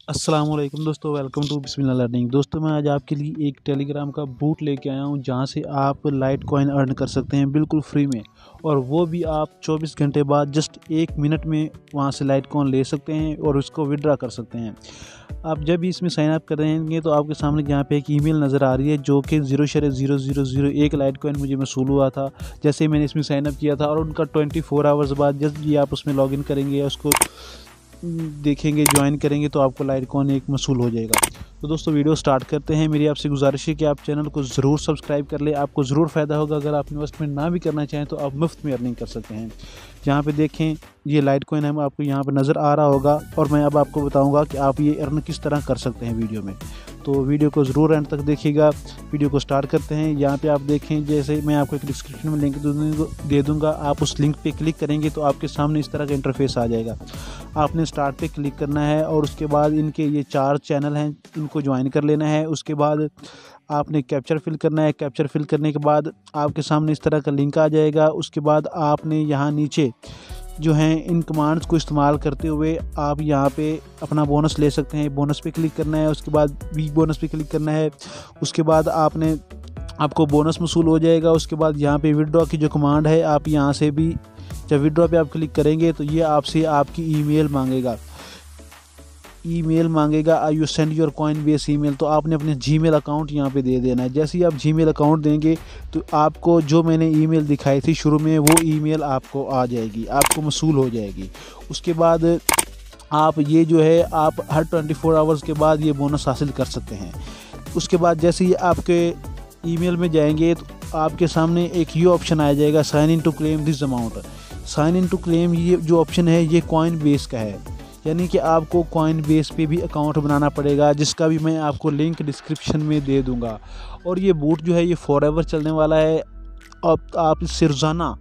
अस्सलाम वालेकुम दोस्तों, वेलकम टू बिस्मिल्लाह लर्निंग। दोस्तों मैं आज आपके लिए एक टेलीग्राम का बूट लेके आया हूं जहां से आप लाइट कॉइन अर्न कर सकते हैं बिल्कुल फ्री में, और वो भी आप 24 घंटे बाद जस्ट 1 मिनट में वहां से लाइट कॉइन ले सकते हैं और उसको विड्रा कर सकते हैं। आप जब भी इसमें साइन अप करेंगे तो आपके सामने यहाँ पे एक ईमेल नज़र आ रही है जो कि 0.0001 लाइट कॉइन मुझे मसूल हुआ था जैसे ही मैंने इसमें साइन अप किया था, और उनका 24 आवर्स बाद जब भी आप उसमें लॉगिन करेंगे या उसको देखेंगे, ज्वाइन करेंगे, तो आपको लाइट कॉइन एक मसूल हो जाएगा। तो दोस्तों वीडियो स्टार्ट करते हैं। मेरी आपसे गुजारिश है कि आप चैनल को ज़रूर सब्सक्राइब कर ले, आपको ज़रूर फ़ायदा होगा। अगर आप इन्वेस्टमेंट ना भी करना चाहें तो आप मुफ्त में अर्निंग कर सकते हैं। यहाँ पे देखें, ये लाइट कॉइन है, आपको यहाँ पे नज़र आ रहा होगा, और मैं अब आपको बताऊँगा कि आप ये अर्न किस तरह कर सकते हैं वीडियो में। तो वीडियो को ज़रूर एंड तक देखिएगा। वीडियो को स्टार्ट करते हैं। यहाँ पे आप देखें, जैसे मैं आपको एक डिस्क्रिप्शन में लिंक दे दूँगा, आप उस लिंक पे क्लिक करेंगे तो आपके सामने इस तरह का इंटरफेस आ जाएगा। आपने स्टार्ट पे क्लिक करना है और उसके बाद इनके ये 4 चैनल हैं, इनको ज्वाइन कर लेना है। उसके बाद आपने कैप्चर फिल करना है। कैप्चर फिल करने के बाद आपके सामने इस तरह का लिंक आ जाएगा। उसके बाद आपने यहाँ नीचे जो हैं इन कमांड्स को इस्तेमाल करते हुए आप यहाँ पे अपना बोनस ले सकते हैं। बोनस पे क्लिक करना है, उसके बाद वीक बोनस पे क्लिक करना है। उसके बाद आपको बोनस मसूल हो जाएगा। उसके बाद यहाँ पे विड्रॉ की जो कमांड है, आप यहाँ से भी जब विड्रॉ पे आप क्लिक करेंगे तो ये आपसे आपकी ईमेल मांगेगा। I you send your Coinbase email, तो आपने अपने जीमेल अकाउंट यहाँ पे दे देना है। जैसे ही आप जीमेल अकाउंट देंगे तो आपको जो मैंने ईमेल दिखाई थी शुरू में, वो ईमेल आपको आ जाएगी, आपको मसूल हो जाएगी। उसके बाद आप ये जो है आप हर 24 आवर्स के बाद ये बोनस हासिल कर सकते हैं। उसके बाद जैसे ही आपके ईमेल में जाएंगे तो आपके सामने एक ये ऑप्शन आ जाएगा, sign in to claim this amount. Sign in to claim ये जो ऑप्शन है ये कॉइन बेस का है, यानी कि आपको कॉइन बेस पे भी अकाउंट बनाना पड़ेगा, जिसका भी मैं आपको लिंक डिस्क्रिप्शन में दे दूंगा। और ये बूट जो है ये फॉरएवर चलने वाला है। अब आप इससे रोज़ाना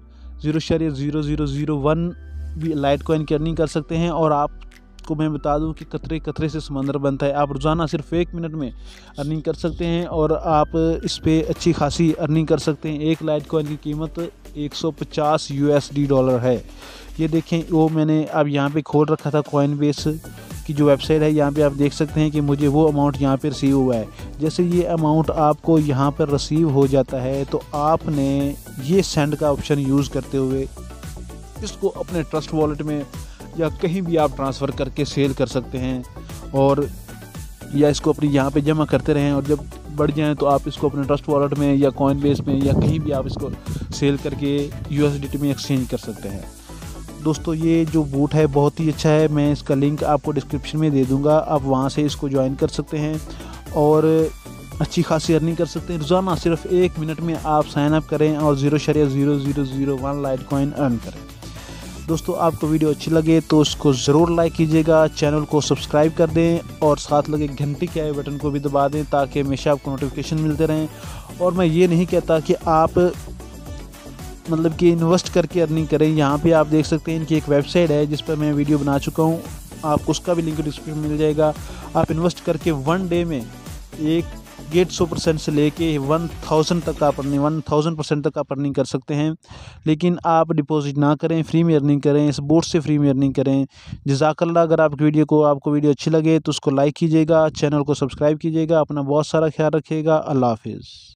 0.0001 भी लाइट कॉइन की अर्निंग कर सकते हैं। और आपको मैं बता दूं कि कतरे कतरे से समंदर बनता है। आप रोज़ाना सिर्फ 1 मिनट में अर्निंग कर सकते हैं और आप इस पर अच्छी खासी अर्निंग कर सकते हैं। एक लाइट कॉइन की कीमत 150 USD डॉलर है। ये देखें, वो मैंने अब यहाँ पे खोल रखा था कॉइन बेस की जो वेबसाइट है। यहाँ पे आप देख सकते हैं कि मुझे वो अमाउंट यहाँ पे रिसीव हुआ है। जैसे ये अमाउंट आपको यहाँ पर रिसीव हो जाता है तो आपने ये सेंड का ऑप्शन यूज़ करते हुए इसको अपने ट्रस्ट वॉलेट में या कहीं भी आप ट्रांसफ़र करके सेल कर सकते हैं, और या इसको अपनी यहाँ पे जमा करते रहें, और जब बढ़ जाएं तो आप इसको अपने ट्रस्ट वॉलेट में या कॉइन बेस में या कहीं भी आप इसको सेल करके USDT में एक्सचेंज कर सकते हैं। दोस्तों ये जो बूट है बहुत ही अच्छा है, मैं इसका लिंक आपको डिस्क्रिप्शन में दे दूंगा, आप वहाँ से इसको ज्वाइन कर सकते हैं और अच्छी खासी अर्निंग कर सकते हैं। रोज़ाना सिर्फ 1 मिनट में आप साइन अप करें और 0.0001 लाइट कॉइन अर्न करें। दोस्तों आपको वीडियो अच्छी लगे तो उसको ज़रूर लाइक कीजिएगा, चैनल को सब्सक्राइब कर दें और साथ लगे घंटी के आई बटन को भी दबा दें ताकि हमेशा आपको नोटिफिकेशन मिलते रहें। और मैं ये नहीं कहता कि आप मतलब कि इन्वेस्ट करके अर्निंग करें। यहाँ पे आप देख सकते हैं इनकी एक वेबसाइट है जिस पर मैं वीडियो बना चुका हूँ, आपको उसका भी लिंक डिस्क्रिप्शन में मिल जाएगा। आप इन्वेस्ट करके 1 डे में 100% से लेके 1000 तक आप अर्निंग 1000% तक आप अर्निंग कर सकते हैं। लेकिन आप डिपॉजिट ना करें, फ्री में अर्निंग करें, इस बोर्ड से फ्री में अर्निंग करें। जज़ाकल्लाह। अगर आपको वीडियो अच्छी लगे तो उसको लाइक कीजिएगा, चैनल को सब्सक्राइब कीजिएगा। अपना बहुत सारा ख्याल रखिएगा। अल्लाह हाफिज़।